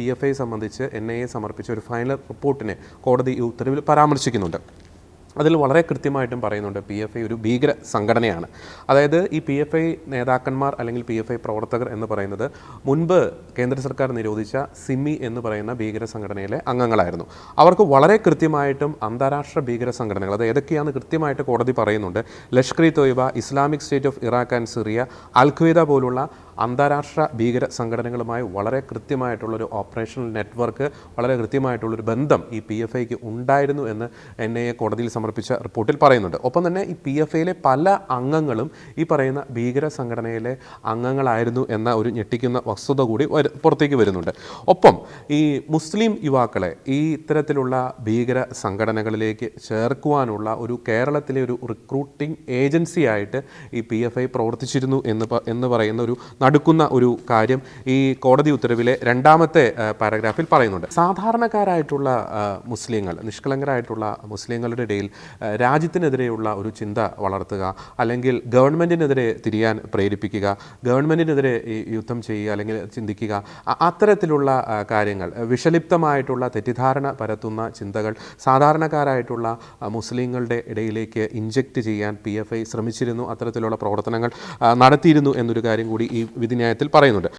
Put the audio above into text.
PFI സംബന്ധിച്ച് NIA സമർപ്പിച്ച ഒരു ഫൈനൽ റിപ്പോർട്ടിനെ കോടതി ഈ ഉത്തരവിൽ പരാമർശിക്കുന്നുണ്ട്. അതിൽ വളരെ കൃത്യമായിട്ടും പറയുന്നുണ്ട് PFI ഒരു ഭീകര സംഘടനയാണ്. അതായത് ഈ PFI നേതാക്കന്മാർ അല്ലെങ്കിൽ PFI പ്രവർത്തകർ എന്ന് പറയുന്നത് മുൻപ് കേന്ദ്ര സർക്കാർ നിരോധിച്ച സിമി എന്ന് പറയുന്ന ഭീകര സംഘടനയിലെ അംഗങ്ങളായിരുന്നു. അവർക്ക് വളരെ കൃത്യമായിട്ടും അന്താരാഷ്ട്ര ഭീകര സംഘടനകൾ അത് ഏതൊക്കെയാണെന്ന് കൃത്യമായിട്ട് കോടതി പറയുന്നുണ്ട്. Lashkar e Taiba, Islamic State of Iraq and Syria, al Qaeda പോലുള്ള അന്താരാഷ്ട്ര ഭീകര സംഘടനകളുമായി വളരെ കൃത്യമായിട്ടുള്ളൊരു ഓപ്പറേഷണൽ നെറ്റ്വർക്ക്, വളരെ കൃത്യമായിട്ടുള്ളൊരു ബന്ധം ഈ PFIക്ക് ഉണ്ടായിരുന്നു എന്ന് NIA കോടതിയിൽ സമർപ്പിച്ച റിപ്പോർട്ടിൽ പറയുന്നുണ്ട്. ഒപ്പം തന്നെ ഈ PFIയിലെ പല അംഗങ്ങളും ഈ പറയുന്ന ഭീകര സംഘടനയിലെ അംഗങ്ങളായിരുന്നു എന്ന ഒരു ഞെട്ടിക്കുന്ന വസ്തുത കൂടി പുറത്തേക്ക് വരുന്നുണ്ട്. ഒപ്പം ഈ മുസ്ലിം യുവാക്കളെ ഈ ഇത്തരത്തിലുള്ള ഭീകര സംഘടനകളിലേക്ക് ചേർക്കുവാനുള്ള ഒരു കേരളത്തിലെ ഒരു റിക്രൂട്ടിംഗ് ഏജൻസിയായിട്ട് ഈ PFI പ്രവർത്തിച്ചിരുന്നു എന്ന് പറയുന്ന ഒരു നടുക്കുന്ന ഒരു കാര്യം ഈ കോടതി ഉത്തരവിലെ രണ്ടാമത്തെ പാരഗ്രാഫിൽ പറയുന്നുണ്ട്. സാധാരണക്കാരായിട്ടുള്ള മുസ്ലിങ്ങൾ, നിഷ്കളങ്കരായിട്ടുള്ള മുസ്ലിങ്ങളുടെ ഇടയിൽ രാജ്യത്തിനെതിരെയുള്ള ഒരു ചിന്ത വളർത്തുക, അല്ലെങ്കിൽ ഗവൺമെൻറ്റിനെതിരെ തിരിയാൻ പ്രേരിപ്പിക്കുക, ഗവൺമെൻറ്റിനെതിരെ യുദ്ധം ചെയ്യുക അല്ലെങ്കിൽ ചിന്തിക്കുക, അത്തരത്തിലുള്ള കാര്യങ്ങൾ, വിഷലിപ്തമായിട്ടുള്ള തെറ്റിദ്ധാരണ പരത്തുന്ന ചിന്തകൾ സാധാരണക്കാരായിട്ടുള്ള മുസ്ലിങ്ങളുടെ ഇടയിലേക്ക് ഇഞ്ചക്റ്റ് ചെയ്യാൻ PFI ശ്രമിച്ചിരുന്നു, അത്തരത്തിലുള്ള പ്രവർത്തനങ്ങൾ നടത്തിയിരുന്നു എന്നൊരു കാര്യം കൂടി ഈ വിധിന്യായത്തിൽ പറയുന്നുണ്ട്.